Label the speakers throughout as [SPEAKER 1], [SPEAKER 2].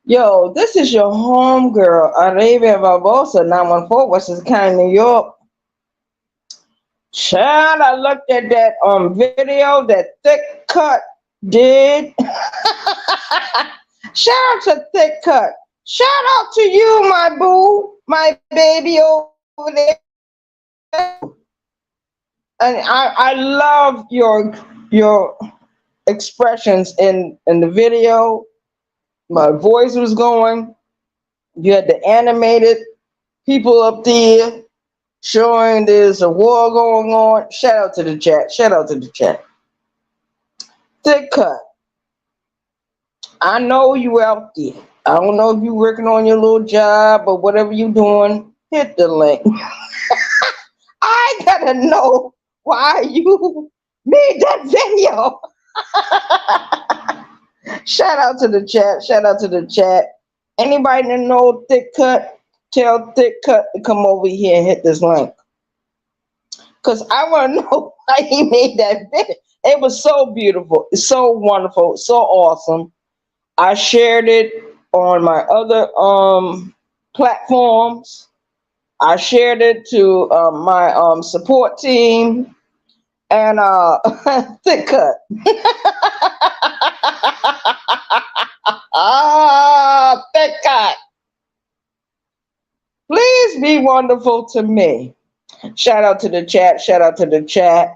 [SPEAKER 1] Yo, this is your homegirl, Arabia Barbosa, 914, Western County, New York. Child, I looked at that video that Thick Cut did. Shout out to Thick Cut. Shout out to you, my boo, my baby over there. And I love your expressions in the video. My voice was going. You had the animated people up there showing there's a war going on. Shout out to the chat. Shout out to the chat. Thick Cut. I know you out there. I don't know if you working on your little job or whatever you doing. Hit the link. I gotta know why you made that video. Shout out to the chat. Shout out to the chat. Anybody that know Thick Cut, tell Thick Cut to come over here and hit this link. Because I want to know why he made that video. It was so beautiful. It's so wonderful. So awesome. I shared it on my other platforms. I shared it to my support team. And Thick Cut. Thick Cut. Please be wonderful to me. Shout out to the chat. Shout out to the chat.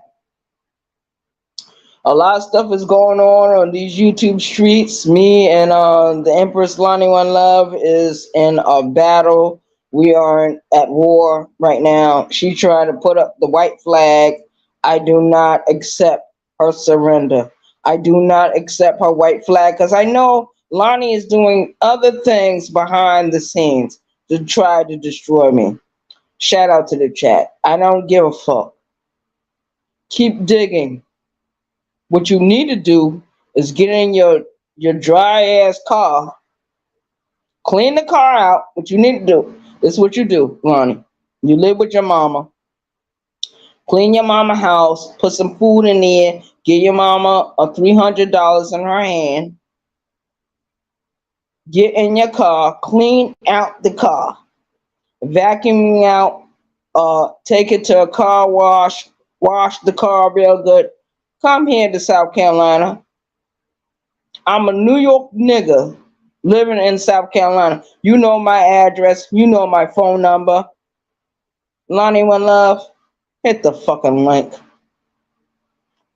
[SPEAKER 1] A lot of stuff is going on these YouTube streets. Me and the Empress Lonnie One Love is in a battle. We are at war right now. She tried to put up the white flag. I do not accept her surrender. I do not accept her white flag because I know Lonnie is doing other things behind the scenes to try to destroy me. Shout out to the chat. I don't give a fuck. Keep digging. What you need to do is get in your dry ass car, clean the car out. What you need to do is what you do, Lonnie. You live with your mama. Clean your mama house, put some food in there, give your mama a $300 in her hand. Get in your car, clean out the car, vacuum out, take it to a car wash, wash the car real good. Come here to South Carolina. I'm a New York nigga living in South Carolina. You know my address. You know my phone number. Lonnie One Love, hit the fucking link.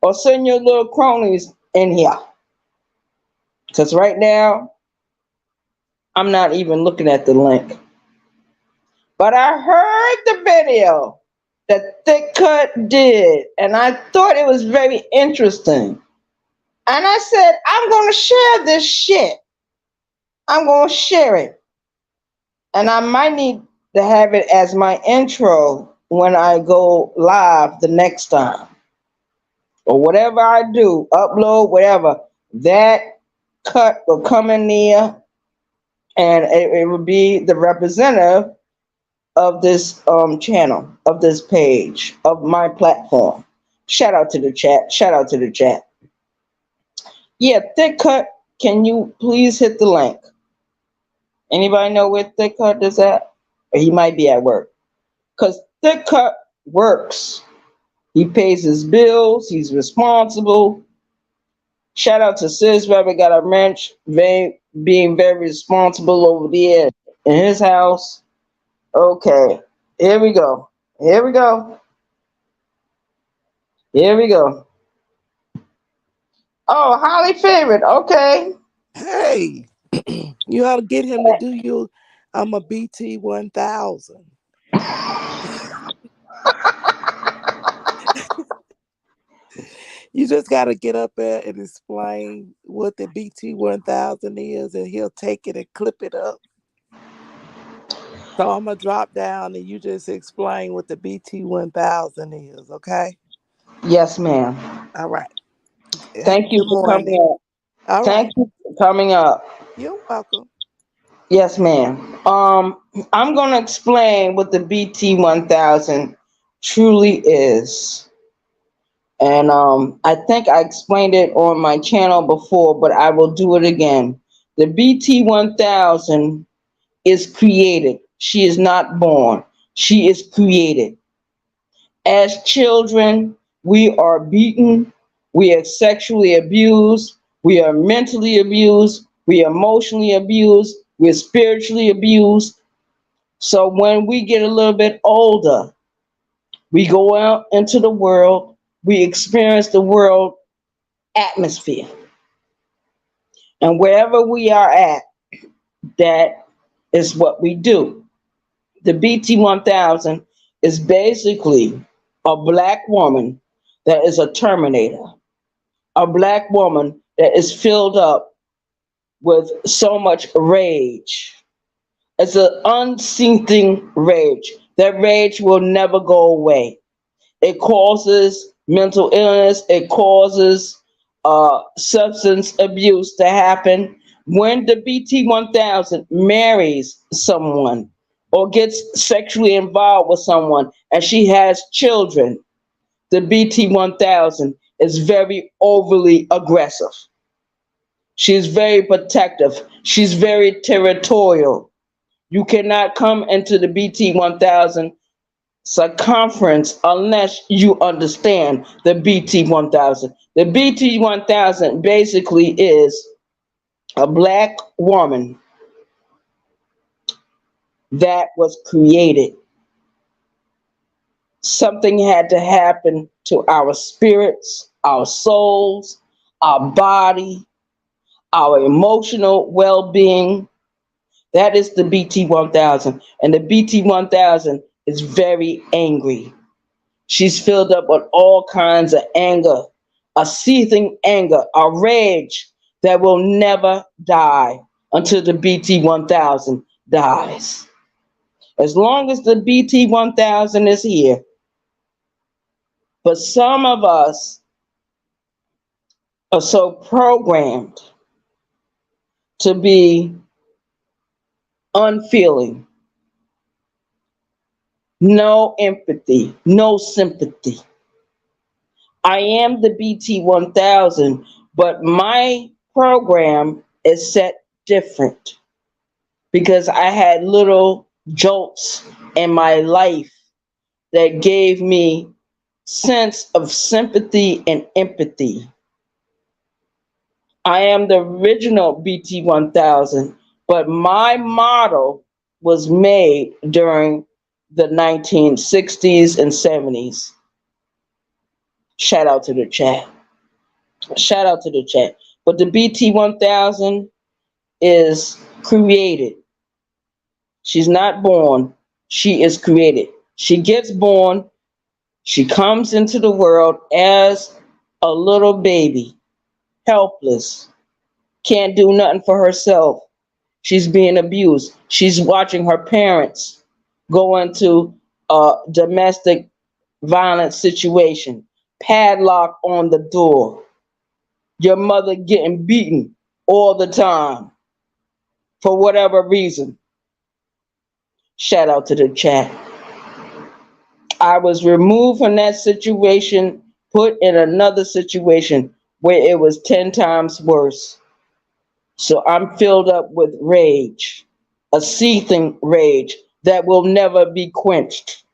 [SPEAKER 1] Or send your little cronies in here. Because right now, I'm not even looking at the link. But I heard the video that Thick Cut did, and I thought it was very interesting. And I said, I'm going to share this shit. I'm going to share it. And I might need to have it as my intro when I go live the next time. Or whatever I do, upload, whatever, that cut will come in there, and it will be the representative of this channel, of this page, of my platform. Shout out to the chat. Shout out to the chat. Yeah, Thick Cut, can you please hit the link? Anybody know where Thick Cut is at? Or he might be at work. Because Thick Cut works. He pays his bills. He's responsible. Shout out to Sis Weber, got a wrench, being very responsible over there in his house. Okay, here we go. Here we go. Here we go. Oh, highly favored. Okay.
[SPEAKER 2] Hey, you ought to get him to do you. I'm a BT 1000. You just got to get up there and explain what the BT 1000 is, and he'll take it and clip it up. So I'm going to drop down and you just explain what the BT 1000 is, okay?
[SPEAKER 1] Yes, ma'am.
[SPEAKER 2] All right.
[SPEAKER 1] Thank you for coming up.
[SPEAKER 2] All
[SPEAKER 1] Thank you for coming up.
[SPEAKER 2] You're welcome.
[SPEAKER 1] Yes, ma'am. I'm going to explain what the BT 1000 truly is. And I think I explained it on my channel before, but I will do it again. The BT1000 is created. She is not born. She is created. As children, we are beaten, we are sexually abused, we are mentally abused, we are emotionally abused, we're spiritually abused. So when we get a little bit older, we go out into the world, we experience the world atmosphere. And wherever we are at, that is what we do. The BT1000 is basically a black woman that is a terminator, a black woman that is filled up with so much rage. It's an unceasing rage. That rage will never go away. It causes mental illness. It causes substance abuse to happen. When the BT1000 marries someone or gets sexually involved with someone and she has children, the BT1000 is very overly aggressive. She's very protective. She's very territorial. You cannot come into the BT1000 circumference unless you understand the BT1000. The BT1000 basically is a black woman that was created. Something had to happen to our spirits, our souls, our body, our emotional well being. That is the BT1000. And the BT1000 is very angry. She's filled up with all kinds of anger, a seething anger, a rage that will never die until the BT1000 dies. As long as the BT1000 is here, but some of us are so programmed to be unfeeling, no empathy, no sympathy. I am the BT1000, but my program is set different because I had little jolts in my life that gave me sense of sympathy and empathy. I am the original BT1000, but my model was made during the 1960s and 70s. Shout out to the chat. Shout out to the chat. But the BT1000 is created. She's not born. She is created. She gets born. She comes into the world as a little baby, helpless, can't do nothing for herself. She's being abused. She's watching her parents go into a domestic violence situation, padlock on the door, your mother getting beaten all the time for whatever reason. Shout out to the chat. I was removed from that situation, put in another situation where it was 10 times worse. So I'm filled up with rage, a seething rage that will never be quenched.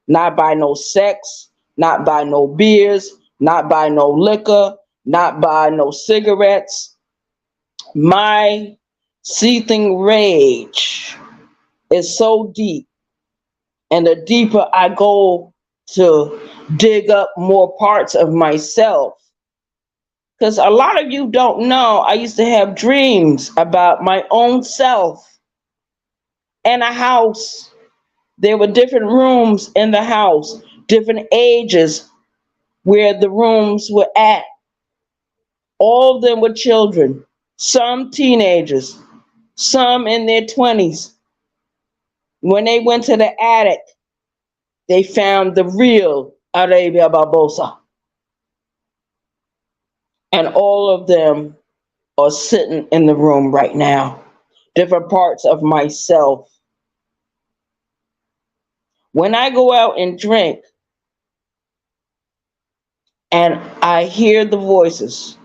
[SPEAKER 1] Not by no sex, not by no beers, not by no liquor, not by no cigarettes. My seething rage is so deep, and the deeper I go to dig up more parts of myself, because a lot of you don't know, I used to have dreams about my own self and a house. There were different rooms in the house, different ages where the rooms were at. All of them were children, some teenagers, some in their 20s. When they went to the attic, they found the real Arabia Barbosa. And all of them are sitting in the room right now. Different parts of myself. When I go out and drink and I hear the voices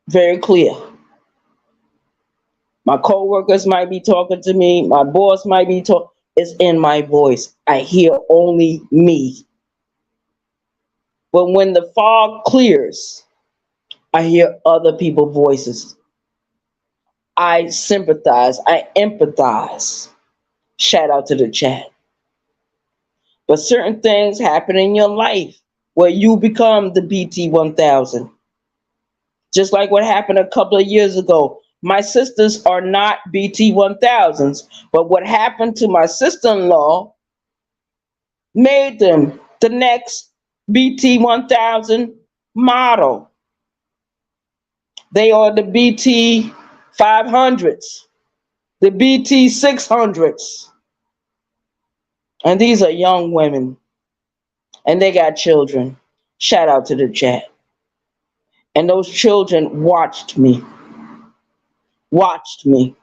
[SPEAKER 1] very clear, My coworkers might be talking to me. My boss might be talking. It's in my voice. I hear only me. But when the fog clears, I hear other people's voices. I sympathize. I empathize. Shout out to the chat. But certain things happen in your life where you become the BT 1000. Just like what happened a couple of years ago. My sisters are not BT 1000s, but what happened to my sister-in-law made them the next BT 1000 model. They are the BT 500s, the BT 600s. And these are young women, and they got children. Shout out to the chat. And those children watched me. Watched me.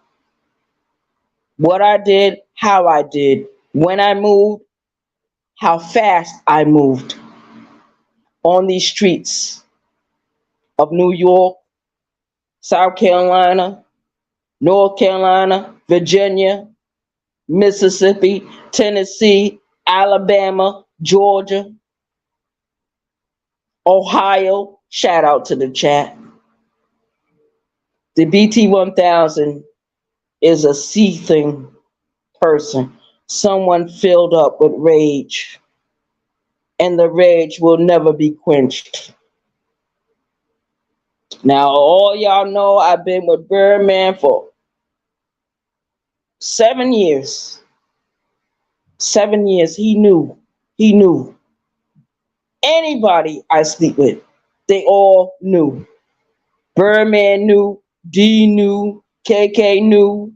[SPEAKER 1] What I did, how I did, when I moved, how fast I moved on these streets of New York, South Carolina, North Carolina, Virginia, Mississippi, Tennessee, Alabama, Georgia, Ohio. Shout out to the chat. The BT 1000 is a seething person, someone filled up with rage, and the rage will never be quenched. Now, all y'all know I've been with Birdman for 7 years. 7 years. He knew. He knew. Anybody I sleep with, they all knew. Birdman knew. D knew. KK knew.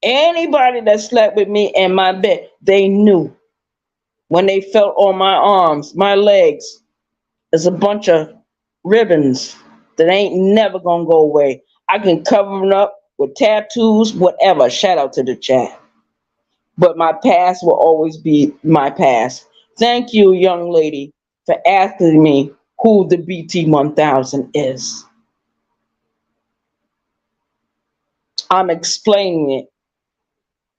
[SPEAKER 1] Anybody that slept with me in my bed, they knew. When they felt on my arms, my legs, there's a bunch of ribbons that ain't never gonna go away. I can cover them up with tattoos, whatever. Shout out to the chat. But my past will always be my past. Thank you, young lady, for asking me who the BT 1000 is. I'm explaining it.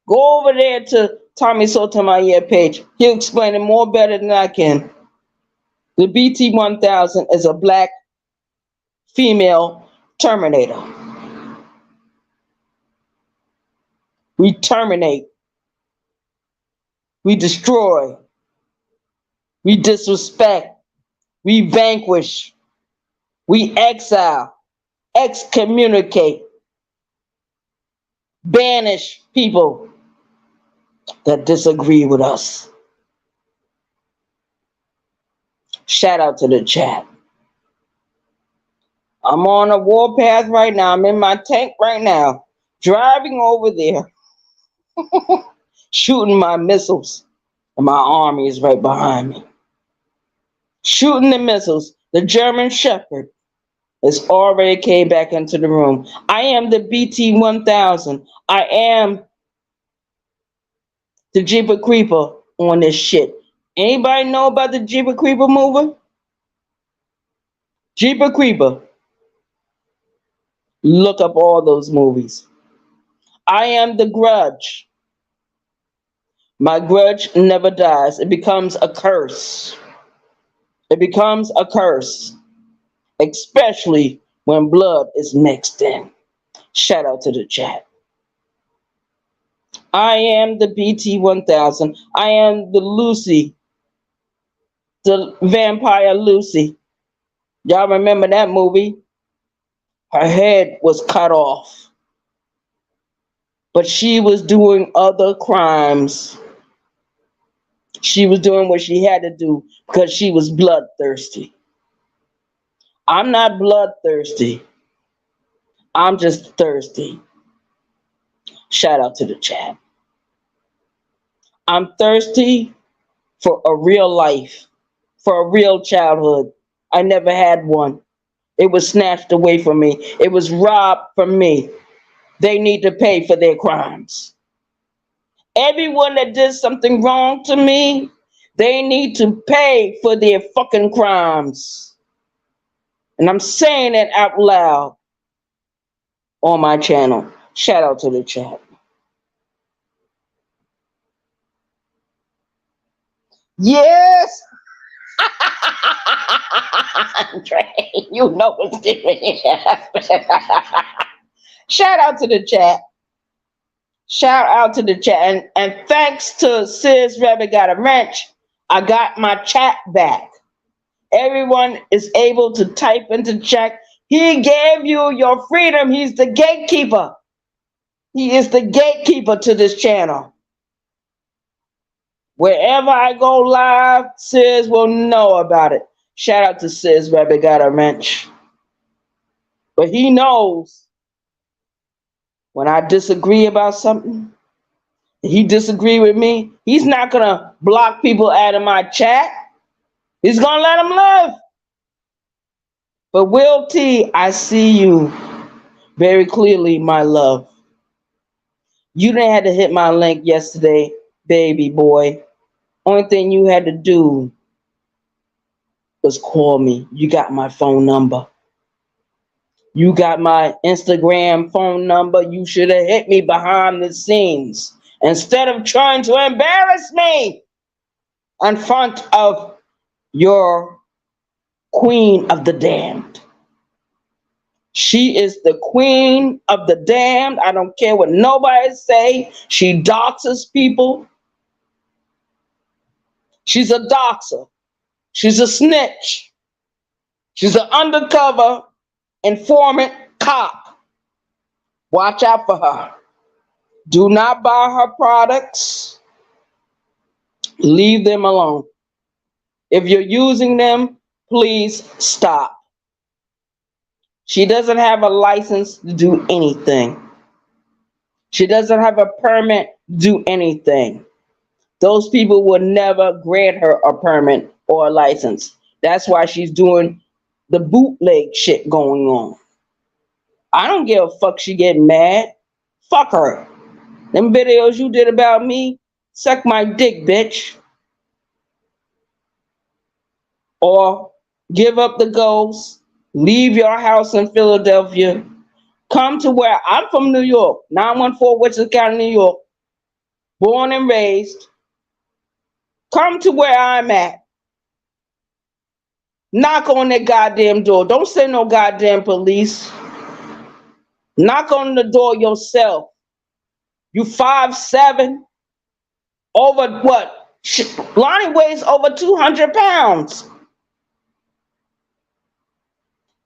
[SPEAKER 1] Go over there to Tommy Sotomayor page. He'll explain it more better than I can. The BT 1000 is a black female Terminator. We terminate. We destroy. We disrespect. We vanquish. We exile. Excommunicate. Banish people that disagree with us. Shout out to the chat. I'm on a warpath right now. I'm in my tank right now, driving over there, shooting my missiles, and my army is right behind me. Shooting the missiles. The German Shepherd has already came back into the room. I am the BT 1000. I am the Jeeper Creeper on this shit. Anybody know about the Jeeper Creeper movie? Jeeper Creeper. Look up all those movies. I am the Grudge. My grudge never dies. It becomes a curse. It becomes a curse, especially when blood is mixed in. Shout out to the chat. I am the BT 1000. I am the Lucy, the vampire Lucy. Y'all remember that movie? Her head was cut off, but she was doing other crimes. She was doing what she had to do because she was bloodthirsty. I'm not bloodthirsty. I'm just thirsty. Shout out to the chat. I'm thirsty for a real life, for a real childhood. I never had one. It was snatched away from me. It was robbed from me. They need to pay for their crimes. Everyone that did something wrong to me, they need to pay for their fucking crimes. And I'm saying it out loud on my channel. Shout out to the chat. Yes. Trey, you know what's different. Shout out to the chat. Shout out to the chat. And thanks to Sis Rabbit Got a Wrench, I got my chat back. Everyone is able to type into chat. He gave you your freedom. He's the gatekeeper. He is the gatekeeper to this channel. Wherever I go live, Sis will know about it. Shout out to Sis Rabbit Got a Wrench. But he knows when I disagree about something, he disagree with me, he's not going to block people out of my chat. He's going to let them live. But Will T, I see you very clearly, my love. You didn't have to hit my link yesterday, baby boy. Only thing you had to do was call me. You got my phone number. You got my Instagram phone number. You should have hit me behind the scenes instead of trying to embarrass me in front of your queen of the damned. She is the queen of the damned. I don't care what nobody say. She doxes people. She's a doxer. She's a snitch. She's an undercover informant cop. Watch out for her. Do not buy her products. Leave them alone. If you're using them, please stop. She doesn't have a license to do anything. She doesn't have a permit to do anything. Those people will never grant her a permit or a license. That's why she's doing the bootleg shit going on. I don't give a fuck she getting mad. Fuck her. Them videos you did about me, suck my dick, bitch. Or give up the ghost, leave your house in Philadelphia, come to where I'm from, New York, 914 Westchester County, New York, born and raised. Come to where I'm at. Knock on that goddamn door. Don't send no goddamn police. Knock on the door yourself. You 5'7", over what? Lonnie weighs over 200 pounds.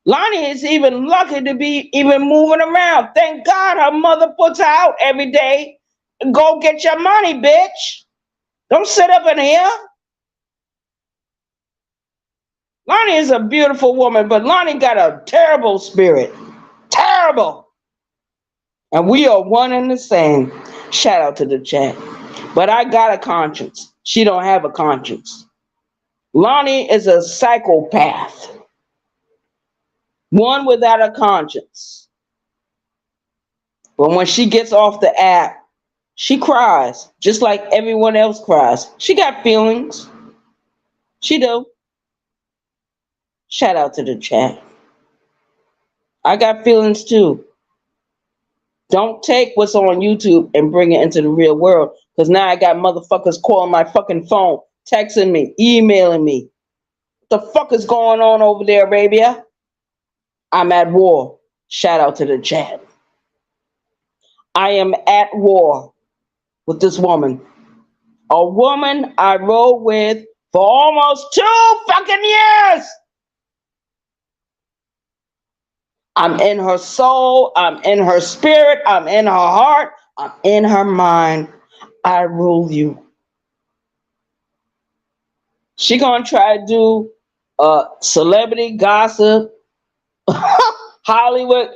[SPEAKER 1] Lonnie is even lucky to be even moving around. Thank God her mother puts her out every day. Go get your money, bitch. Don't sit up in here. Lonnie is a beautiful woman, but Lonnie got a terrible spirit. Terrible. And we are one and the same. Shout out to the chat. But I got a conscience. She don't have a conscience. Lonnie is a psychopath. One without a conscience. But when she gets off the app, she cries, just like everyone else cries. She got feelings. She do. Shout out to the chat. I got feelings too. Don't take what's on YouTube and bring it into the real world. Because now I got motherfuckers calling my fucking phone, texting me, emailing me. What the fuck is going on over there, Arabia? I'm at war. Shout out to the chat. I am at war with this woman. A woman I rode with for almost 2 fucking years. I'm in her soul. I'm in her spirit. I'm in her heart. I'm in her mind. I rule you. She gonna try to do celebrity gossip. Hollywood.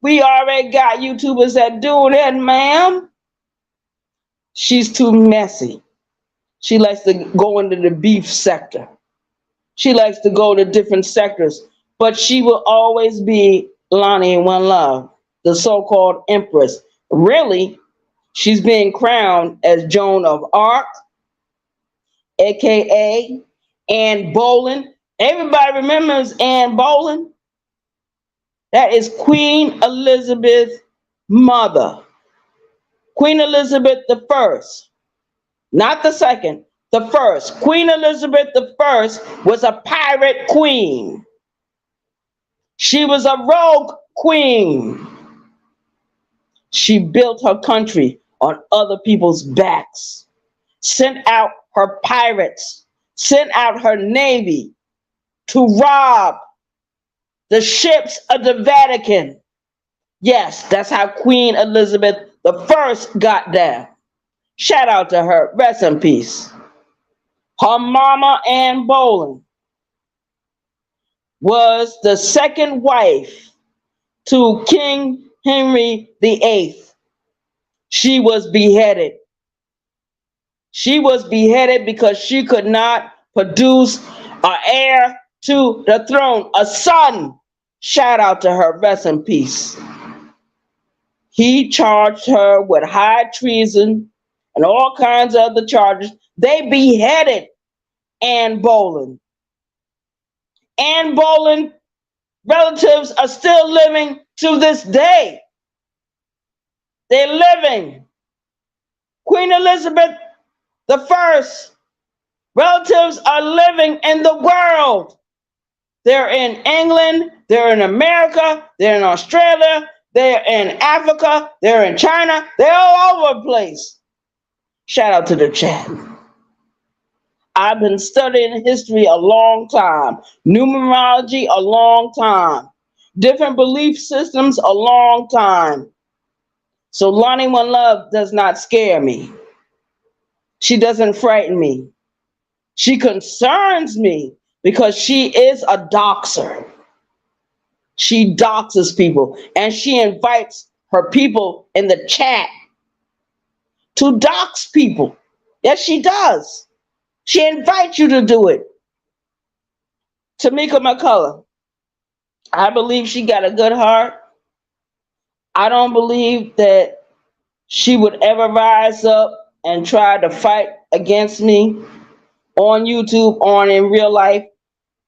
[SPEAKER 1] We already got YouTubers that do that, ma'am. She's too messy. She likes to go into the beef sector. She likes to go to different sectors. But she will always be Lonnie in One Love, the so-called empress. Really, she's being crowned as Joan of Arc, a.k.a. Anne Boleyn. Everybody remembers Anne Boleyn? That is Queen Elizabeth mother, Queen Elizabeth I, not the second, the first. Queen Elizabeth I was a pirate queen. She was a rogue queen. She built her country on other people's backs, sent out her pirates, sent out her navy to rob the ships of the Vatican. Yes, that's how Queen Elizabeth I got down. Shout out to her. Rest in peace. Her mama, Anne Boleyn, was the second wife to King Henry VIII. She was beheaded. She was beheaded because she could not produce an heir to the throne, a son. Shout out to her. Rest in peace. He charged her with high treason and all kinds of other charges. They beheaded Anne Boleyn. Anne Boleyn relatives are still living to this day. They're living. Queen Elizabeth I relatives are living in the world. They're in England, they're in America, they're in Australia, they're in Africa, they're in China, they're all over the place. Shout out to the chat. I've been studying history a long time, numerology a long time, different belief systems a long time. So Lonnie One Love does not scare me. She doesn't frighten me. She concerns me because she is a doxer. She doxes people and she invites her people in the chat to dox people. Yes, she does. She invites you to do it. Tamika McCullough, I believe she got a good heart. I don't believe that she would ever rise up and try to fight against me on YouTube or in real life.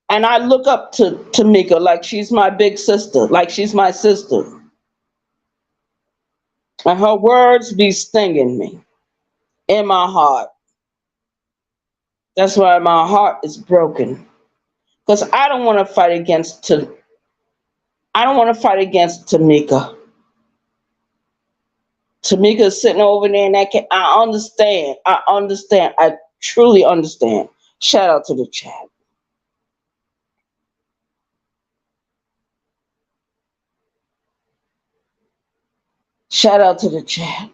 [SPEAKER 1] And I look up to Tamika like she's my big sister, like she's my sister. And her words be stinging me in my heart. That's why my heart is broken. Because I don't want to fight against Tamika. Tamika's sitting over there in that I understand. I truly understand. Shout out to the chat. Shout out to the chat.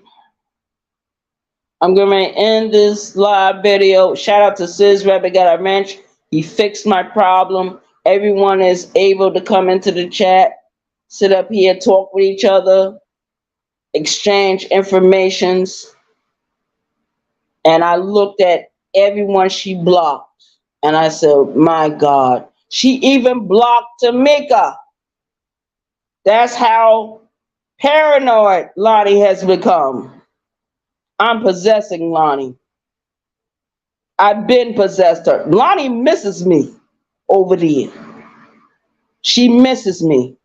[SPEAKER 1] I'm going to end this live video. Shout out to Sis Rabbit Got a Wrench. He fixed my problem. Everyone is able to come into the chat, sit up here, talk with each other, exchange informations. And I looked at everyone she blocked. And I said, my God. She even blocked Tamika. That's how paranoid Lonnie has become. I'm possessing Lonnie. I've been possessed her. Lonnie misses me over there. She misses me.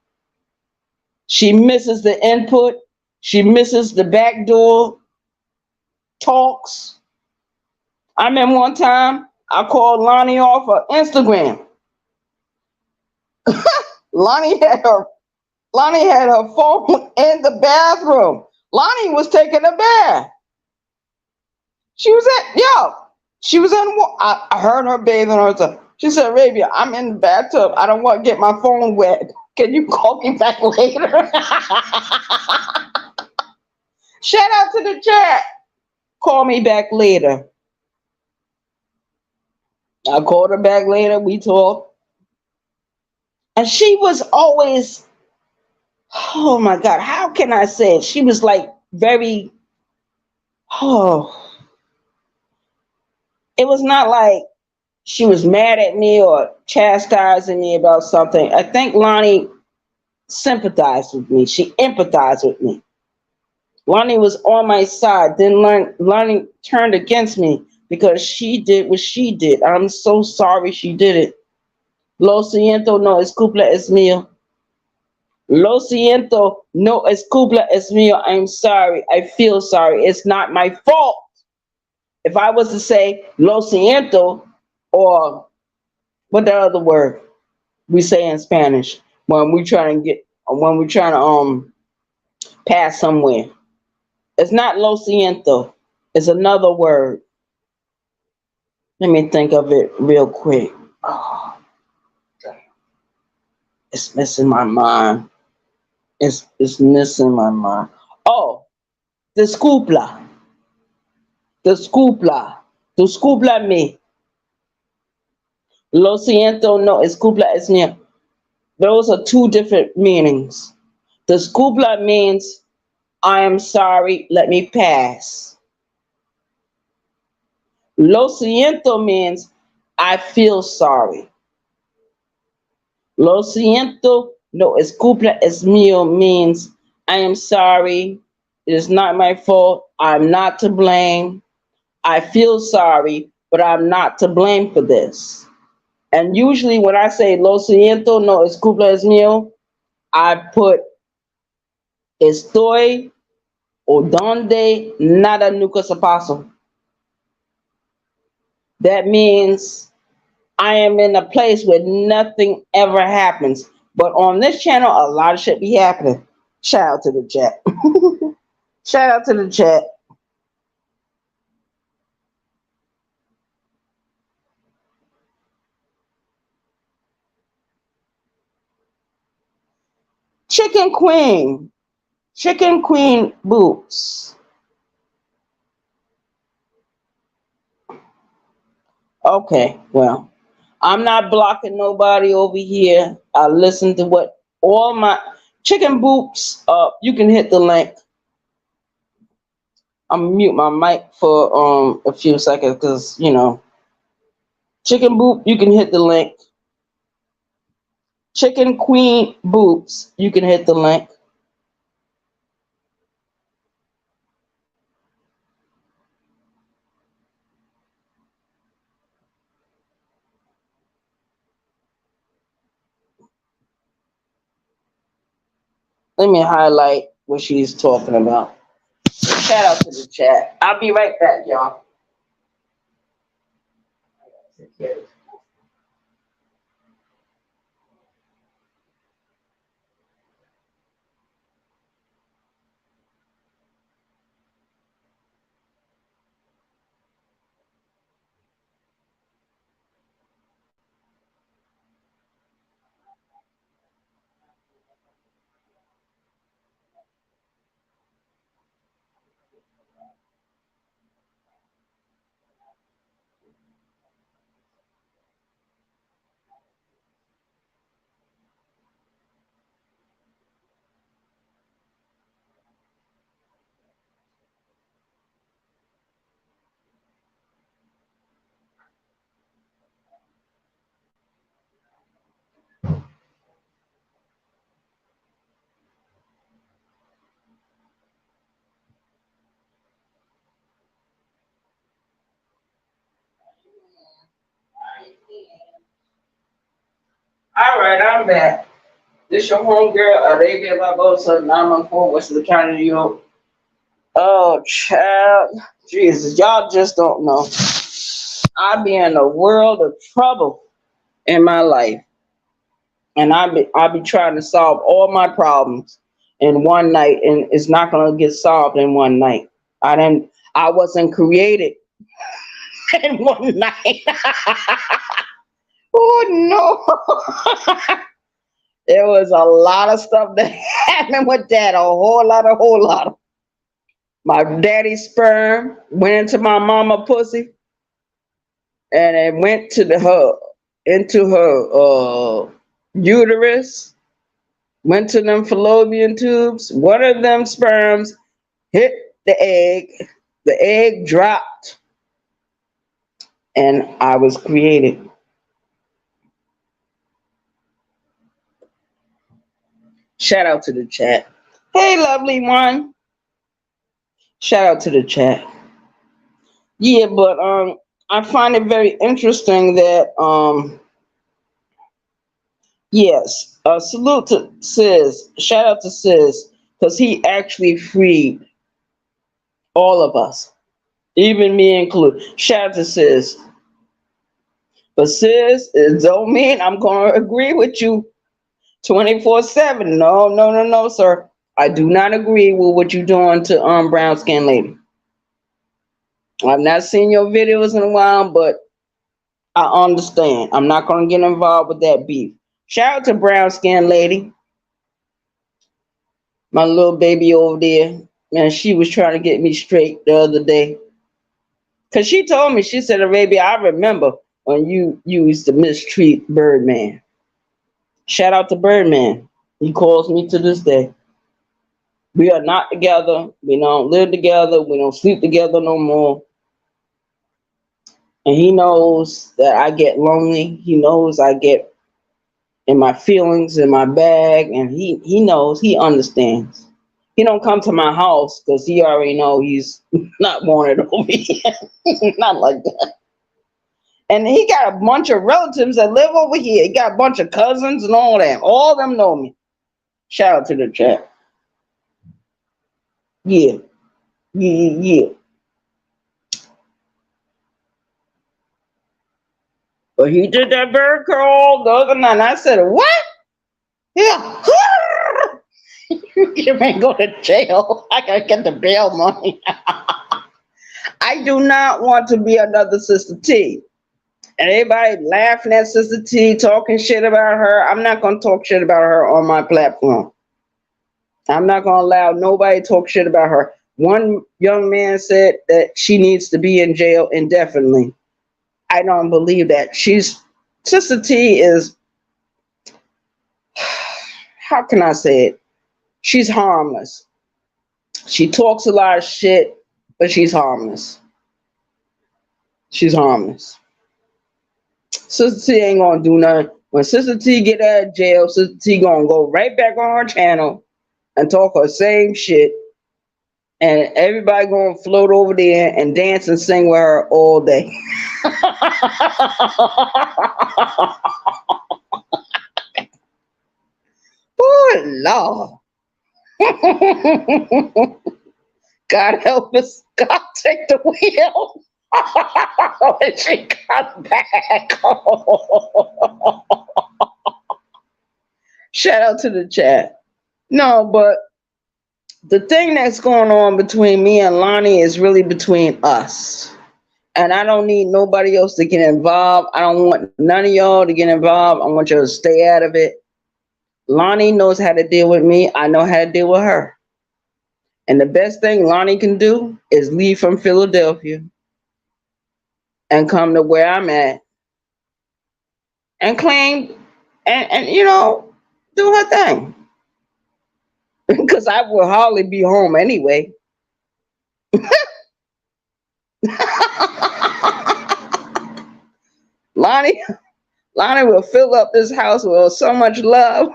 [SPEAKER 1] She misses the input. She misses the backdoor talks. I remember one time I called Lonnie off of Instagram. Lonnie had her phone in the bathroom. Lonnie was taking a bath. She was in, I heard her bathing herself. She said, Arabia, I'm in the bathtub. I don't want to get my phone wet. Can you call me back later? Shout out to the chat. Call me back later. I called her back later. We talked. And she was always, oh my God, how can I say it? She was like very, it was not like she was mad at me or chastising me about something. I think Lonnie sympathized with me. She empathized with me. Lonnie was on my side. Then Lonnie turned against me because she did what she did. I'm so sorry she did it. Lo siento, no es culpa es mío. Lo siento, no es culpa es mío. I'm sorry. I feel sorry. It's not my fault. If I was to say lo siento, or what the other word we say in Spanish when we trying to pass somewhere. It's not lo siento. It's another word. Let me think of it real quick. Oh, it's missing my mind. It's missing my mind. Oh, disculpa. Disculpa. Disculpa me. Lo siento, no, disculpa es mío. Those are two different meanings. Disculpa means I am sorry, let me pass. Lo siento means I feel sorry. Lo siento, no es culpa es mío means I am sorry, it is not my fault, I'm not to blame. I feel sorry, but I'm not to blame for this. And usually when I say lo siento, no es culpa es mío, I put estoy o donde nada nunca se pasó. That means I am in a place where nothing ever happens. But on this channel, a lot of shit be happening. Shout out to the chat. Shout out to the chat. Chicken Queen. Chicken Queen Boots. Okay, well, I'm not blocking nobody over here. I listen to what all my chicken boots. You can hit the link. I'm mute my mic for a few seconds because chicken boop. You can hit the link. Chicken Queen Boots. You can hit the link. Let me highlight what she's talking about. Shout out to the chat. I'll be right back, y'all. All right, I'm back. This your homegirl, Arabia Barbosa, 914 Western County, New York. Oh, child. Jesus, y'all just don't know. I be in a world of trouble in my life. And I be trying to solve all my problems in one night, and it's not gonna get solved in one night. I wasn't created in one night. Oh no. There was a lot of stuff that happened with that. A whole lot. My daddy's sperm went into my mama pussy, and it went to her uterus, went to them fallopian tubes. One of them sperms hit the egg. The egg dropped, and I was created. Shout out to the chat. Hey, lovely one. Shout out to the chat. Yeah, but I find it very interesting that Yes. Salute to Sis. Shout out to Sis because he actually freed all of us, even me included. Shout out to Sis. But Sis, it don't mean I'm gonna agree with you 24/7. No, no, no, no, sir. I do not agree with what you're doing to brown skin lady. I've not seen your videos in a while, but I understand. I'm not gonna get involved with that beef. Shout out to brown skin lady, my little baby over there. Man, she was trying to get me straight the other day. Cause she told me, she said, baby, I remember when you used to mistreat Birdman. Shout out to Birdman. He calls me to this day. We are not together. We don't live together. We don't sleep together no more. And he knows that I get lonely. He knows I get in my feelings, in my bag, and he knows, he understands. He don't come to my house because he already know he's not wanted over here. Not like that. And he got a bunch of relatives that live over here. He got a bunch of cousins and all that. All of them know me. Shout out to the chat. Yeah. Yeah, yeah. But he did that bird call the other night. And I said, what? Yeah. You may go to jail. I gotta get the bail money. I do not want to be another Sister T. And everybody laughing at Sister T, talking shit about her. I'm not gonna talk shit about her on my platform. I'm not gonna allow nobody to talk shit about her. One young man said that she needs to be in jail indefinitely. I don't believe that. Sister T is, how can I say it? She's harmless. She talks a lot of shit, but she's harmless. She's harmless. Sister T ain't gonna do nothing. When Sister T get out of jail, Sister T gonna go right back on her channel and talk her same shit. And everybody gonna float over there and dance and sing with her all day. Oh Lord. God help us. God take the wheel. When she comes back. Shout out to the chat. No, but the thing that's going on between me and Lonnie is really between us. And I don't need nobody else to get involved. I don't want none of y'all to get involved. I want y'all to stay out of it. Lonnie knows how to deal with me. I know how to deal with her. And the best thing Lonnie can do is leave from Philadelphia and come to where I'm at and claim and do her thing. Because I will hardly be home anyway. Lonnie will fill up this house with so much love.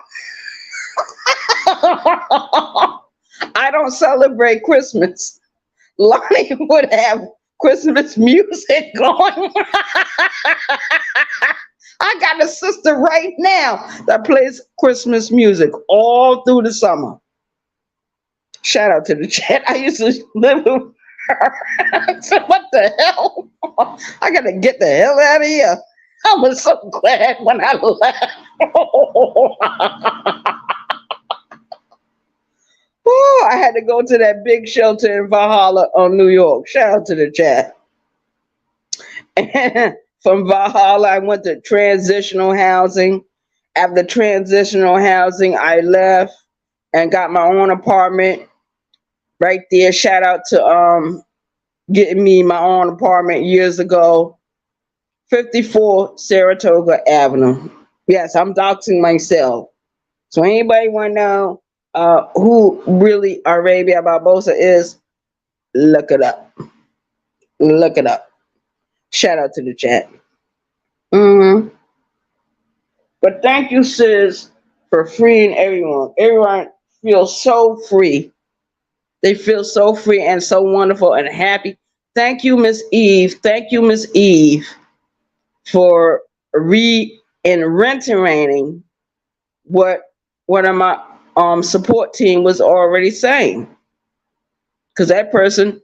[SPEAKER 1] I don't celebrate Christmas. Lonnie would have Christmas music going. I got a sister right now that plays Christmas music all through the summer. Shout out to the chat. I used to live with her. So what the hell? I gotta get the hell out of here. I was so glad when I left. Oh, I had to go to that big shelter in Valhalla on New York. Shout out to the chat. And from Valhalla, I went to transitional housing. After transitional housing, I left and got my own apartment right there. Shout out to getting me my own apartment years ago. 54 Saratoga Avenue. Yes, I'm doxing myself. So anybody want to know who really Arabia Barbosa is, look it up. Look it up. Shout out to the chat. But thank you, sis, for freeing everyone. Everyone feels so free. They feel so free and so wonderful and happy. Thank you, Miss Eve. Thank you, Miss Eve, for reinvigorating what one of my support team was already saying. Because that person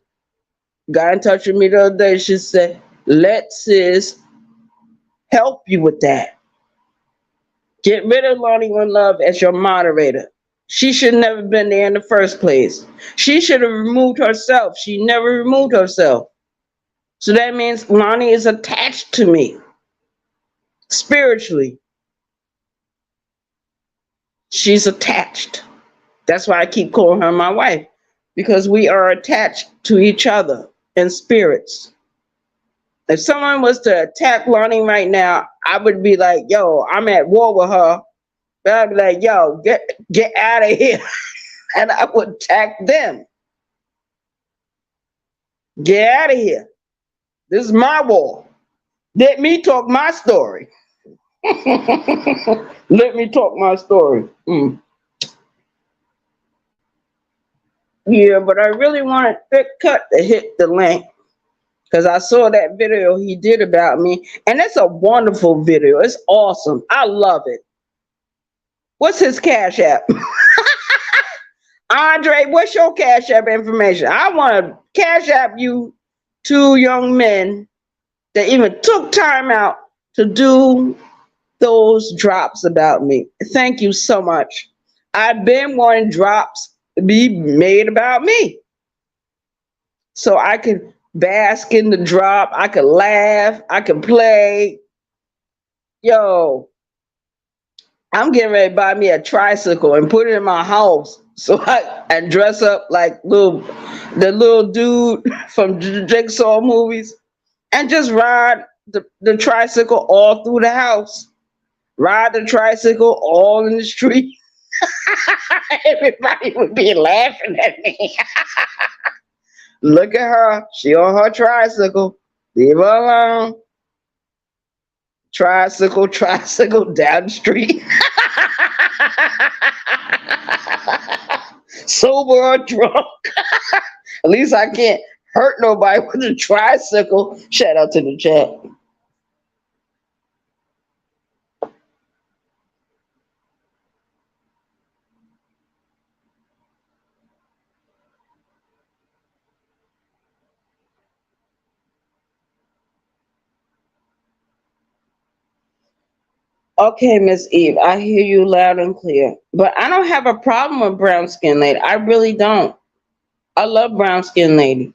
[SPEAKER 1] got in touch with me the other day. She said, let sis help you with that. Get rid of Lonnie One Love as your moderator. She should never been there in the first place. She should have removed herself. She never removed herself. So that means Lonnie is attached to me spiritually. She's attached. That's why I keep calling her my wife, because we are attached to each other in spirits. If someone was to attack Lonnie right now, I would be like, yo, I'm at war with her. But I'd be like, yo, get out of here. And I would attack them. Get out of here. This is my war. Let me talk my story. Let me talk my story. Yeah, but I really wanted Thick Cut to hit the link because I saw that video he did about me, and it's a wonderful video. It's awesome. I love it. What's his Cash App? Andre, what's your Cash App information? I want to Cash App you two young men that even took time out to do those drops about me. Thank you so much. I've been wanting drops to be made about me, so I can bask in the drop. I can laugh. I can play. Yo, I'm getting ready to buy me a tricycle and put it in my house and dress up like the little dude from Jigsaw movies and just ride the tricycle all through the house. Ride the tricycle all in the street. Everybody would be laughing at me. Look at her. She on her tricycle. Leave her alone. Tricycle down the street. Sober or drunk. At least I can't hurt nobody with a tricycle. Shout out to the chat. Okay, Miss Eve, I hear you loud and clear. But I don't have a problem with brown skin lady. I really don't. I love brown skin lady.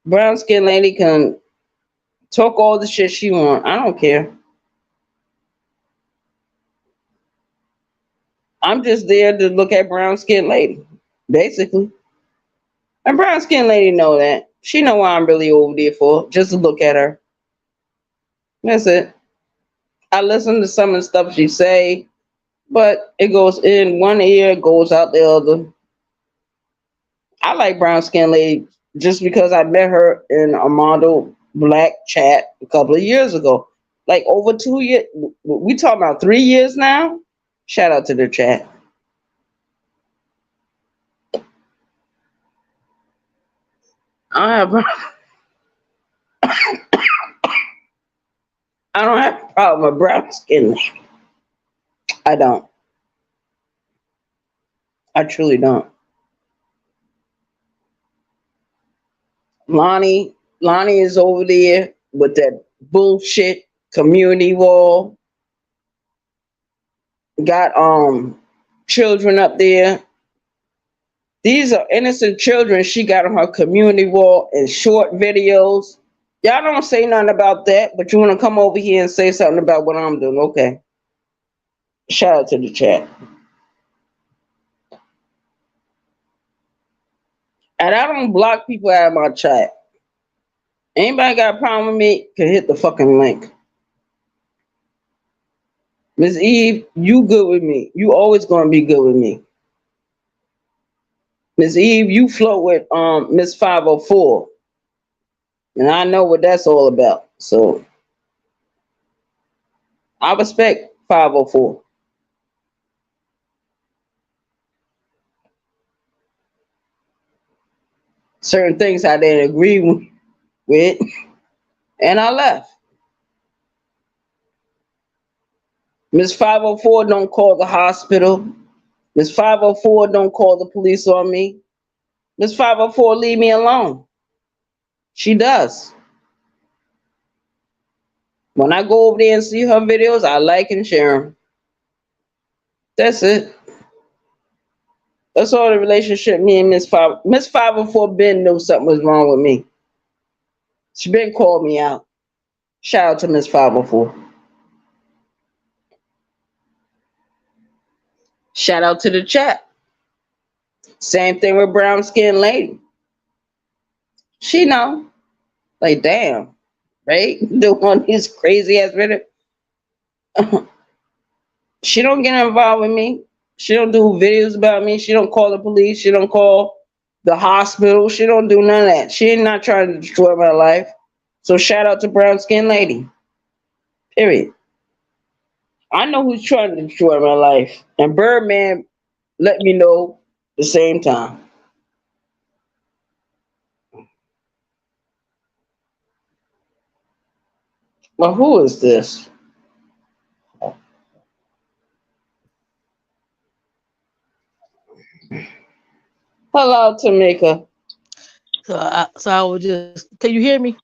[SPEAKER 1] Brown skin lady can talk all the shit she want. I don't care. I'm just there to look at brown skin lady, basically. And brown skin lady know that. She know why I'm really over there for, just to look at her. That's it. I listen to some of the stuff she say, but it goes in one ear, goes out the other. I like brown skin lady just because I met her in Armando Black chat a couple of years ago. Like over 2 years. We talking about 3 years now. Shout out to the chat. I have I don't have a problem with brown skin lady. I don't. I truly don't. Lonnie is over there with that bullshit community wall. Got children up there. These are innocent children she got on her community wall in short videos. Y'all don't say nothing about that, but you want to come over here and say something about what I'm doing. Okay. Shout out to the chat. And I don't block people out of my chat. Anybody got a problem with me can hit the fucking link. Miss Eve, you good with me. You always gonna be good with me. Miss Eve, you float with Miss 504. And I know what that's all about. So I respect 504. Certain things I didn't agree with, and I left. Miss 504 don't call the hospital. Miss 504 don't call the police on me. Miss 504 leave me alone. She does. When I go over there and see her videos, I like and share them. That's it. That's all the relationship me and Miss 504 Ben knew something was wrong with me. She been called me out. Shout out to Miss 504. Shout out to the chat. Same thing with brown skinned lady. She know. Like damn, right? Doing these crazy ass videos. She don't get involved with me. She don't do videos about me. She don't call the police. She don't call the hospital. She don't do none of that. She ain't not trying to destroy my life. So shout out to brown skinned lady. Period. I know who's trying to destroy my life. And Birdman let me know the same time. Well, who is this? Hello, Tamika.
[SPEAKER 3] So I was just. Can you hear me?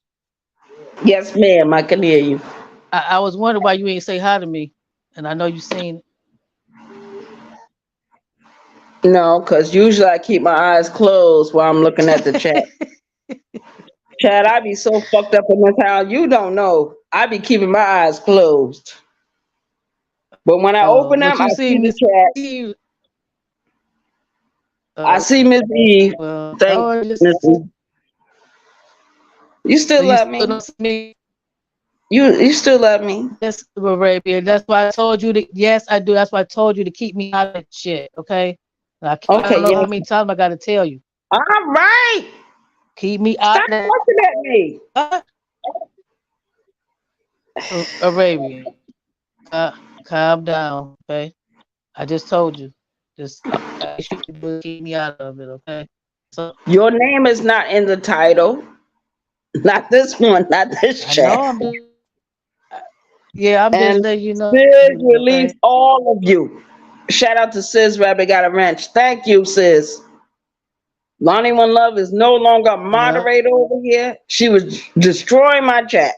[SPEAKER 1] Yes, ma'am. I can hear you.
[SPEAKER 3] I was wondering why you ain't say hi to me, and I know you seen.
[SPEAKER 1] No, because usually I keep my eyes closed while I'm looking at the chat. Chad, I be so fucked up in this house. You don't know. I be keeping my eyes closed. But when I open them,
[SPEAKER 3] But
[SPEAKER 1] I
[SPEAKER 3] you
[SPEAKER 1] see
[SPEAKER 3] see
[SPEAKER 1] the
[SPEAKER 3] Miss
[SPEAKER 1] chat.
[SPEAKER 3] Eve.
[SPEAKER 1] I see Miss Eve.
[SPEAKER 3] Well,
[SPEAKER 1] Thank
[SPEAKER 3] I
[SPEAKER 1] you,
[SPEAKER 3] just
[SPEAKER 1] Miss Eve. You
[SPEAKER 3] so
[SPEAKER 1] still
[SPEAKER 3] you
[SPEAKER 1] love
[SPEAKER 3] still
[SPEAKER 1] me.
[SPEAKER 3] don't see me.
[SPEAKER 1] You still love me.
[SPEAKER 3] That's Arabia. That's why I told you to. Yes, I do. That's why I told you to keep me out of that shit. Okay. I don't
[SPEAKER 1] Okay,
[SPEAKER 3] know
[SPEAKER 1] yes.
[SPEAKER 3] how many times I got to tell you.
[SPEAKER 1] All right.
[SPEAKER 3] Keep me out
[SPEAKER 1] Stop
[SPEAKER 3] of that.
[SPEAKER 1] looking at me.
[SPEAKER 3] Arabia. Calm down. Okay. I just told you. Just ask you to keep me out of it. Okay. So
[SPEAKER 1] Your name is not in the title. Not this one, not this
[SPEAKER 3] I know
[SPEAKER 1] chat.
[SPEAKER 3] I'm just. Yeah, I'm just
[SPEAKER 1] And
[SPEAKER 3] letting you know.
[SPEAKER 1] Sis
[SPEAKER 3] Okay.
[SPEAKER 1] released all of you. Shout out to Sis Rabbit Got a Wrench. Thank you, Sis. Lonnie One Love is no longer a
[SPEAKER 3] Yeah.
[SPEAKER 1] moderator over here. She was destroying my chat.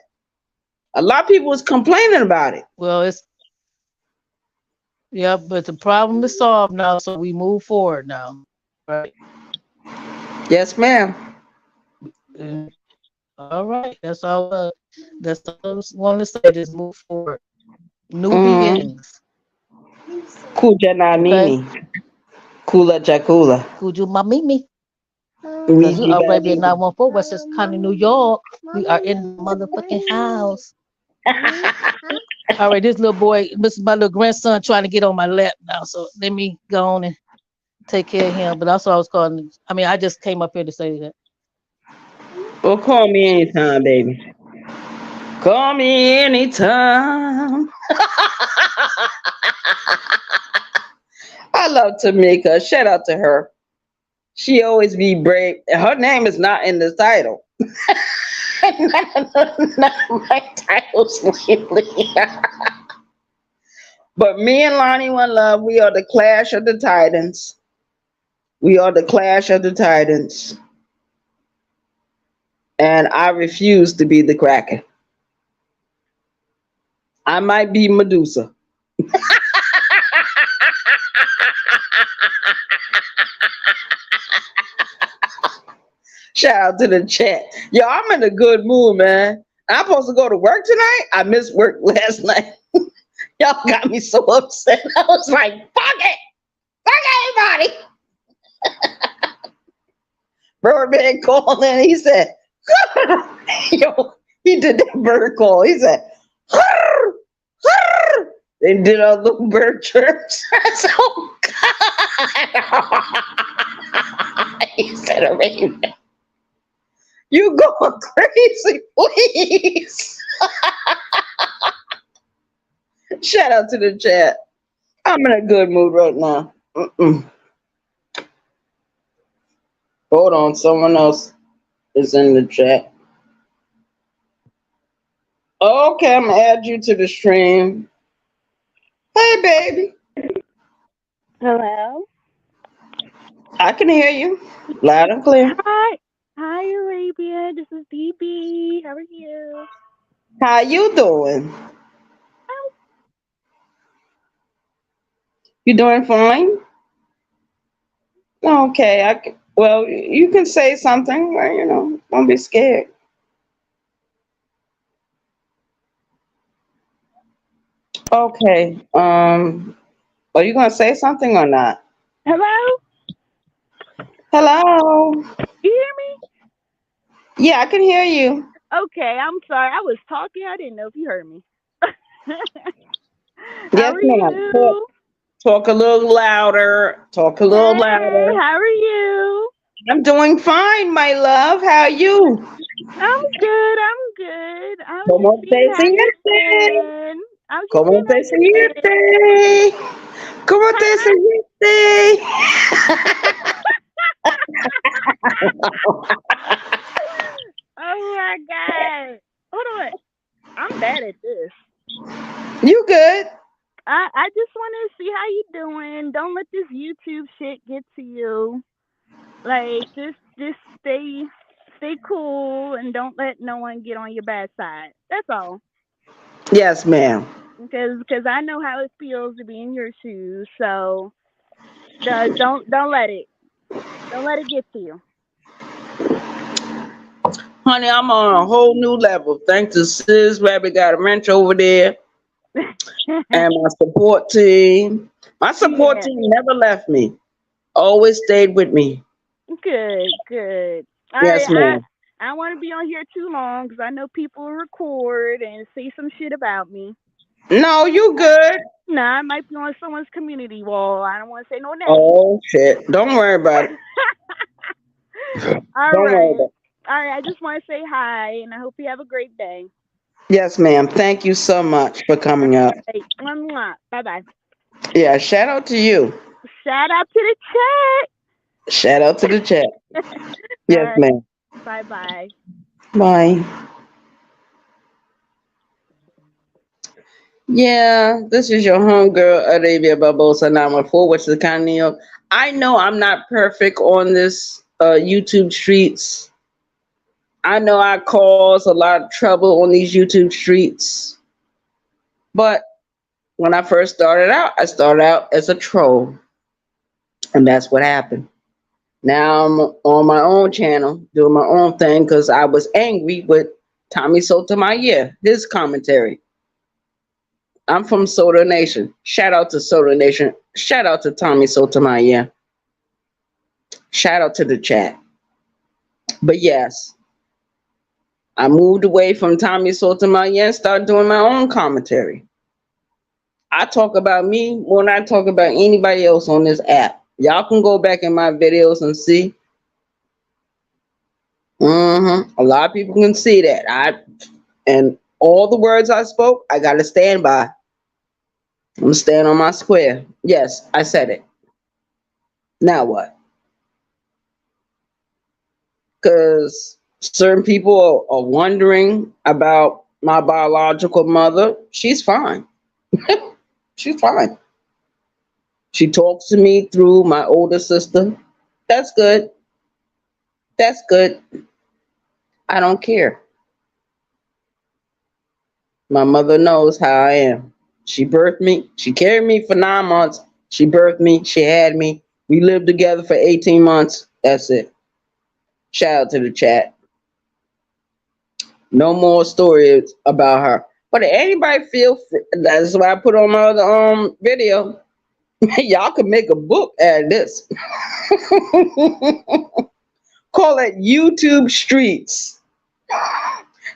[SPEAKER 1] A lot of people was complaining about it.
[SPEAKER 3] Well, it's yeah, but the problem is solved now, so we move forward now. Right.
[SPEAKER 1] Yes, ma'am.
[SPEAKER 3] And, all right. That's all I want to say. Just move forward. New
[SPEAKER 1] Mm-hmm.
[SPEAKER 3] beginnings.
[SPEAKER 1] Kuja na
[SPEAKER 3] Okay.
[SPEAKER 1] mimi. Kula chakula.
[SPEAKER 3] Kuju mamimi. Because we
[SPEAKER 1] Miji
[SPEAKER 3] already in
[SPEAKER 1] baby.
[SPEAKER 3] 914 Westchester County, New York. We are in the motherfucking house. All right, this little boy, this is my little grandson trying to get on my lap now. So let me go on and take care of him. But also I was calling. I mean, I just came up here to say that.
[SPEAKER 1] Well, call me anytime, baby. Call me anytime. I love Tamika. Shout out to her. She always be brave. Her name is not in the title. None of my titles lately. But me and Lonnie One Love, we are the Clash of the Titans. We are the Clash of the Titans. And I refuse to be the Kraken. I might be Medusa. Shout out to the chat. Yo, I'm in a good mood, man. I'm supposed to go to work tonight. I missed work last night. Y'all got me so upset. I was like, fuck it. Fuck everybody. Birdman called in. He said, yo, he did that bird call. He said, they did a little bird chirps. So, he said, Arabia, you going crazy, please. Shout out to the chat. I'm in a good mood right now. Hold on, someone else is in the chat. Okay, I'm gonna add you to the stream. Hey, baby.
[SPEAKER 4] Hello.
[SPEAKER 1] I can hear you loud and clear.
[SPEAKER 4] Hi. Hi, Arabia. This is DB. How are you?
[SPEAKER 1] How you doing? You doing fine? Okay. Well, you can say something. Well, don't be scared. Okay. Are you gonna say something or not?
[SPEAKER 4] Hello.
[SPEAKER 1] Hello.
[SPEAKER 4] You hear
[SPEAKER 1] Yeah, I can hear you.
[SPEAKER 4] me? Okay. I'm sorry. I was talking. I didn't know if you heard me. How
[SPEAKER 1] Yes,
[SPEAKER 4] are
[SPEAKER 1] ma'am.
[SPEAKER 4] you?
[SPEAKER 1] Talk a little louder. Talk a little
[SPEAKER 4] Hey.
[SPEAKER 1] louder.
[SPEAKER 4] How are you?
[SPEAKER 1] I'm doing fine, my love. How are you?
[SPEAKER 4] I'm good. I'm good. I was
[SPEAKER 1] Como
[SPEAKER 4] just seeing
[SPEAKER 1] te
[SPEAKER 4] how you've
[SPEAKER 1] sientes?
[SPEAKER 4] been. I was just
[SPEAKER 1] ¿Cómo
[SPEAKER 4] seeing
[SPEAKER 1] te
[SPEAKER 4] how you've been.
[SPEAKER 1] sientes? ¿Cómo te
[SPEAKER 4] Huh?
[SPEAKER 1] sientes?
[SPEAKER 4] Oh my god. Hold on. I'm bad at this.
[SPEAKER 1] You good?
[SPEAKER 4] I just want to see how you doing. Don't let this YouTube shit get to you. Like just stay cool and don't let no one get on your bad side. That's all.
[SPEAKER 1] Yes, ma'am.
[SPEAKER 4] Because I know how it feels to be in your shoes. So don't let it get to you.
[SPEAKER 1] Honey, I'm on a whole new level. Thanks to Sis Rabbit got a wrench over there and my support team. My support
[SPEAKER 4] Yeah.
[SPEAKER 1] team never left me. Always stayed with me.
[SPEAKER 4] Good. All right.
[SPEAKER 1] Yes, ma'am.
[SPEAKER 4] I don't want to be on here too long because I know people will record and say some shit about me.
[SPEAKER 1] No, you good.
[SPEAKER 4] Nah, I might be on someone's community wall. I don't want to say no names.
[SPEAKER 1] Oh shit. Don't worry about it.
[SPEAKER 4] All
[SPEAKER 1] Don't worry
[SPEAKER 4] right.
[SPEAKER 1] about it.
[SPEAKER 4] All right. I just want to say hi and I hope you have a great day.
[SPEAKER 1] Yes, ma'am. Thank you so much for coming up.
[SPEAKER 4] Hey, bye bye.
[SPEAKER 1] Yeah, shout out to you.
[SPEAKER 4] Shout out to the
[SPEAKER 1] Shout out to the chat.
[SPEAKER 4] chat. All
[SPEAKER 1] Yes,
[SPEAKER 4] right.
[SPEAKER 1] ma'am.
[SPEAKER 4] Bye bye.
[SPEAKER 1] Bye. Yeah, this is your homegirl, Arabia Barbosa Nama 4, which is kind of New York. I know I'm not perfect on this YouTube streets. I know I cause a lot of trouble on these YouTube streets. But when I first started out, I started out as a troll. And that's what happened. Now I'm on my own channel doing my own thing because I was angry with Tommy Sotomayor, his commentary. I'm from Soda Nation. Shout out to Soda Nation. Shout out to Tommy Sotomayor. Shout out to the chat. But yes, I moved away from Tommy Sotomayor and started doing my own commentary. I talk about me more than I talk about anybody else on this app. Y'all can go back in my videos and see. A lot of people can see that. And all the words I spoke, I gotta stand by. I'm gonna stand on my square. Yes, I said it. Now what? Because certain people are wondering about my biological mother. She's fine. She's fine. She talks to me through my older sister. That's good. That's good. I don't care. My mother knows how I am. She birthed me. She carried me for 9 months. She birthed me. She had me. We lived together for 18 months. That's it. Shout out to the chat. No more stories about her. But if anybody feel free, that's why I put on my other video. Y'all can make a book out of this. Call it YouTube Streets.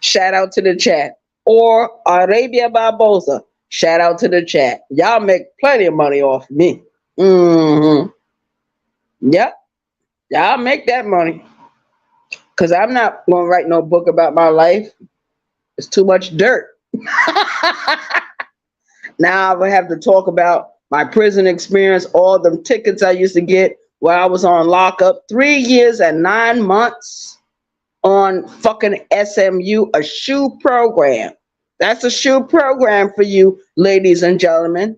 [SPEAKER 1] Shout out to the chat. Or Arabia Barbosa. Shout out to the chat. Y'all make plenty of money off me. Yep. Y'all make that money. Because I'm not going to write no book about my life. It's too much dirt. Now I would have to talk about my prison experience, all the tickets I used to get while I was on lockup. 3 years and 9 months on fucking SMU, a shoe program. That's a shoe program for you, ladies and gentlemen.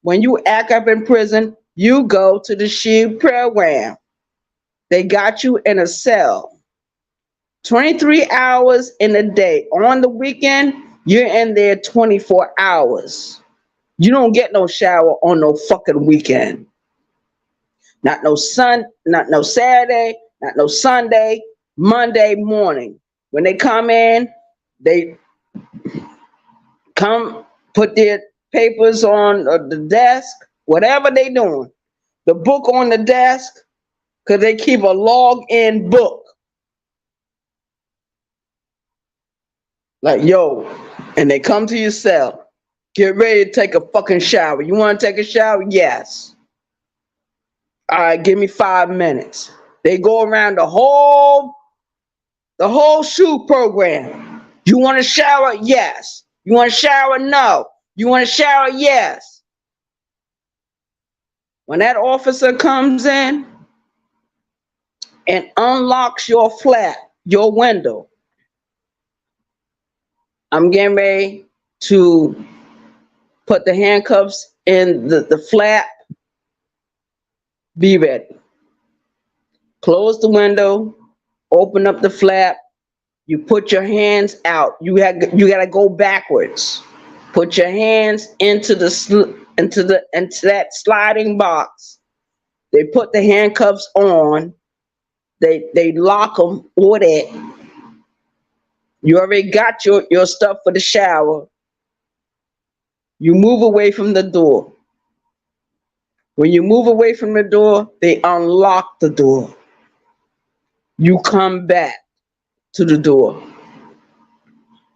[SPEAKER 1] When you act up in prison, you go to the SHIELD program. They got you in a cell. 23 hours in a day. On the weekend, you're in there 24 hours. You don't get no shower on no fucking weekend. Not no Saturday, not no Sunday, Monday morning. When they come in, they come put their papers on the desk, whatever they doing. The book on the desk, because they keep a log-in book. Like, yo, and they come to your cell. Get ready to take a fucking shower. You want to take a shower? Yes. All right, give me 5 minutes. They go around the whole SHIELD program. You want to shower? Yes. You want to shower? No. You want to shower? Yes. When that officer comes in and unlocks your flat, your window, I'm getting ready to put the handcuffs in the flap. Be ready. Close the window, open up the flap. You put your hands out. You got to go backwards. Put your hands into that sliding box. They put the handcuffs on. They lock them with it. You already got your stuff for the shower. You move away from the door. When you move away from the door, they unlock the door. You come back to the door.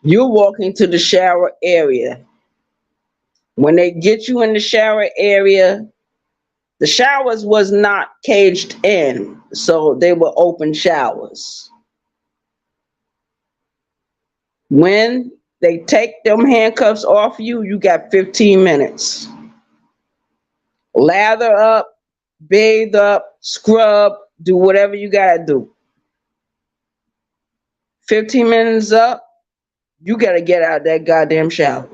[SPEAKER 1] You're walking to the shower area. When they get you in the shower area, the showers was not caged in, so they were open showers. When they take them handcuffs off you, you got 15 minutes. Lather up, bathe up, scrub, do whatever you gotta do. 15 minutes up, you gotta get out of that goddamn shower.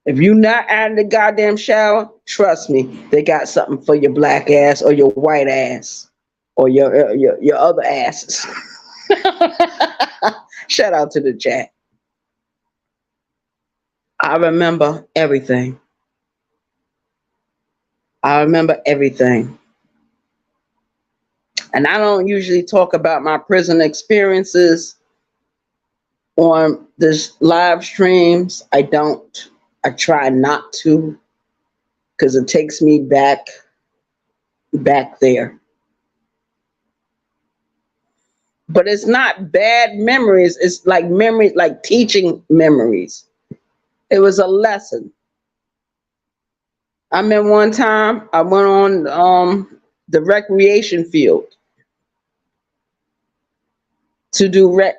[SPEAKER 1] If you're not out of the goddamn shower, trust me, they got something for your black ass or your white ass or your other asses. Shout out to the chat. I remember everything. I remember everything. And I don't usually talk about my prison experiences on this live streams. I don't. I try not to, because it takes me back there. But it's not bad memories. It's like memories, like teaching memories. It was a lesson. I remember one time I went on the recreation field to do rec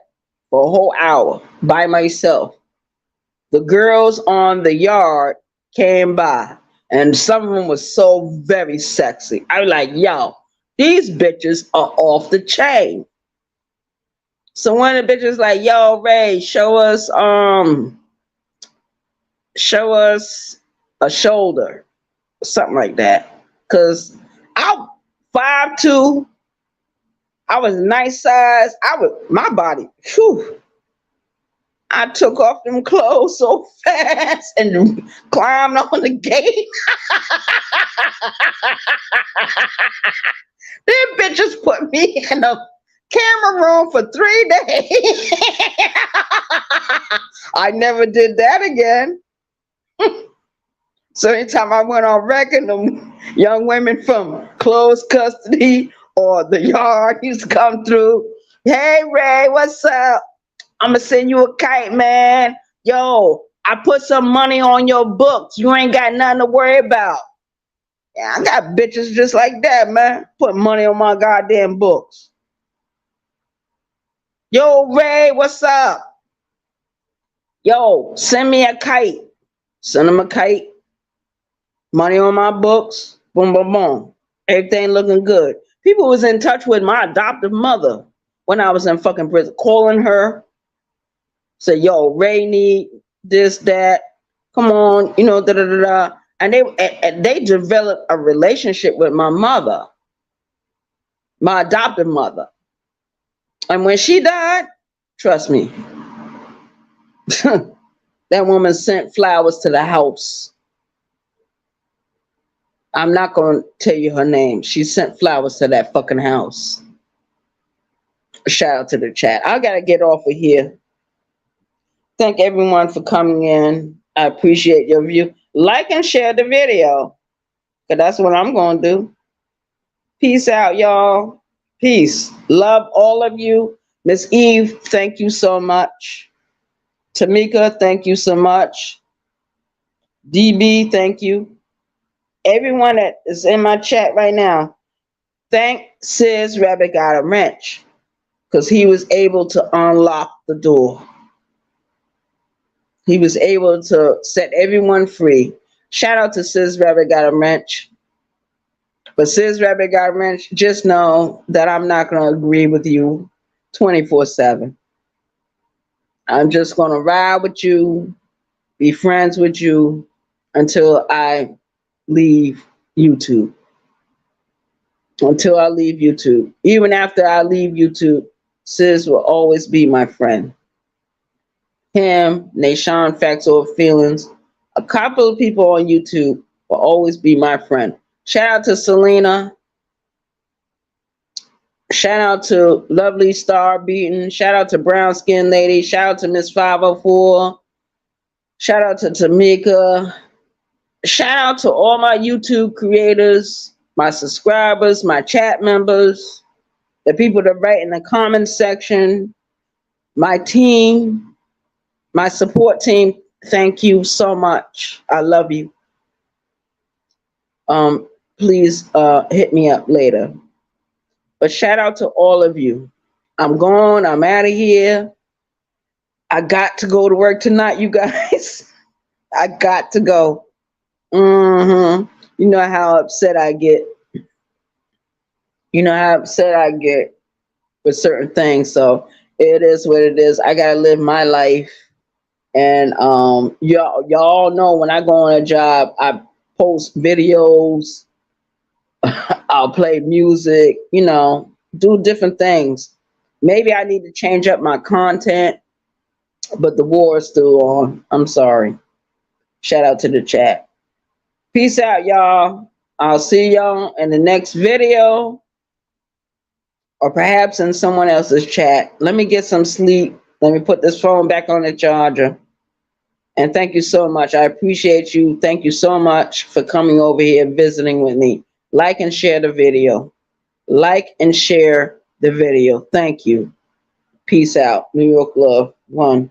[SPEAKER 1] for a whole hour by myself. The girls on the yard came by, and some of them was so very sexy. I was like, yo, these bitches are off the chain. So one of the bitches like, yo, Ray, show us a shoulder, something like that. Cause I'm 5'2", I was nice size. My body, whew. I took off them clothes so fast and climbed on the gate. Them bitches put me in a camera room for 3 days. I never did that again. So anytime I went on record, them young women from closed custody or the yard used to come through. Hey, Ray, what's up? I'm going to send you a kite, man. Yo, I put some money on your books. You ain't got nothing to worry about. Yeah, I got bitches just like that, man. Put money on my goddamn books. Yo, Ray, what's up? Yo, send me a kite. Send him a kite. Money on my books. Boom, boom, boom. Everything looking good. People was in touch with my adoptive mother when I was in fucking prison, calling her. Say, yo, Ray need this, that. Come on, da da da da. And they developed a relationship with my mother, my adopted mother. And when she died, trust me, that woman sent flowers to the house. I'm not going to tell you her name. She sent flowers to that fucking house. Shout out to the chat. I got to get off of here. Thank everyone for coming in. I appreciate your view. Like and share the video, because that's what I'm going to do. Peace out, y'all. Peace. Love all of you. Miss Eve, thank you so much. Tamika, thank you so much. DB, thank you. Everyone that is in my chat right now, thank Sis Rabbit Got a Wrench, because he was able to unlock the door. He was able to set everyone free. Shout out to Sis Rabbit Got a Wrench. But Sis Rabbit Got a Wrench, just know that I'm not going to agree with you 24/7. I'm just going to ride with you, be friends with you until I leave YouTube. Until I leave YouTube. Even after I leave YouTube, Sis will always be my friend. Him, Nashawn Facts or Feelings, a couple of people on YouTube will always be my friend. Shout out to Selena. Shout out to Lovely Star Beaton. Shout out to Brown Skin Lady. Shout out to Miss 504. Shout out to Tamika. Shout out to all my YouTube creators, my subscribers, my chat members, the people that write in the comments section, my team, my support team. Thank you so much. I love you. Please hit me up later. But shout out to all of you. I'm gone. I'm out of here. I got to go to work tonight, you guys. I got to go. You know how upset I get. You know how upset I get with certain things. So it is what it is. I gotta live my life. And y'all know when I go on a job, I post videos. I'll play music, you know, do different things. Maybe I need to change up my content, but the war is still on. I'm sorry. Shout out to the chat. Peace out, y'all. I'll see y'all in the next video or perhaps in someone else's chat. Let me get some sleep. Let me put this phone back on the charger. And thank you so much. I appreciate you. Thank you so much for coming over here, visiting with me. Like and share the video. Like and share the video. Thank you. Peace out. New York love. 1.